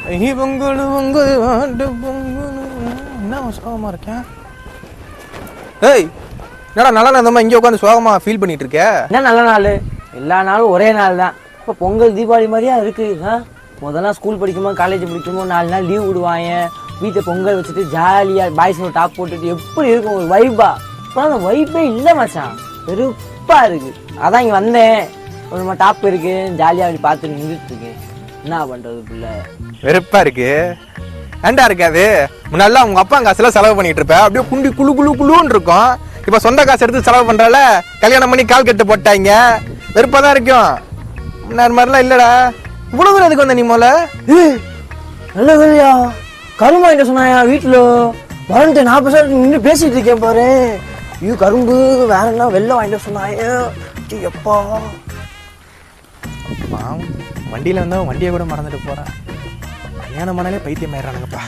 பொங்கல் பொங்கல் வாண்டு பொங்கல். என்ன சோகமா இருக்கேன்? ஏய், என்னடா நல்ல நேரமா இங்கே உட்காந்து சோகமா ஃபீல் பண்ணிட்டு இருக்க? என்ன நல்ல நாள்? எல்லா நாளும் ஒரே நாள் தான். இப்போ பொங்கல் தீபாவளி மாதிரியா இருக்கு. முதல்ல ஸ்கூல் படிக்கும்போது காலேஜ் படிக்கும்போது 4 நாள் லீவ் விடுவாங்க. வீட்டை பொங்கல் வச்சுட்டு ஜாலியாக பாய்ஸ் ஒரு டாப் போட்டுட்டு எப்படி இருக்கும் ஒரு வைப்பா. இப்போ அந்த வைப்பே இல்லை மச்சான், வெறுப்பா இருக்கு. அதான் இங்கே வந்தேன், ஒரு டாப் இருக்கு, ஜாலியாக அப்படி பார்த்து நின்றுட்டு இருக்கேன். என்ன பண்ணுறது பிள்ளை? வெறுப்பா இருக்கு. ஏண்டா இருக்காது? முன்னாடிலாம் உங்க அப்பா காசுல செலவு பண்ணிட்டு இருப்ப, அப்படியே குண்டி குழு குழு குழுன்னு இருக்கும். இப்ப சொந்த காசு எடுத்து செலவு பண்றால, கல்யாணம் பண்ணி கால் கட்டு போட்டாங்க, வெறுப்பா தான் இருக்கும். முன்னாடி மாதிரிலாம் இல்லடா. இவ்வளவு தூரம் எதுக்கு வந்த நீ போல? நல்ல வேலையா கரும்பு வாங்கிட்டு சொன்னாயா வீட்டில் வரன்ட்டு 40 நின்று பேசிட்டு இருக்கேன் பாரு. ஐயோ கரும்பு வேற என்ன வெள்ளம் வாங்கிட்டு சொன்னாயா? எப்பா வண்டியில வந்தா வண்டியை கூட மறந்துட்டு போறேன். கல்யாணம் பண்ணாலே பைத்தியம் ஆயிடுறானுங்கப்பா.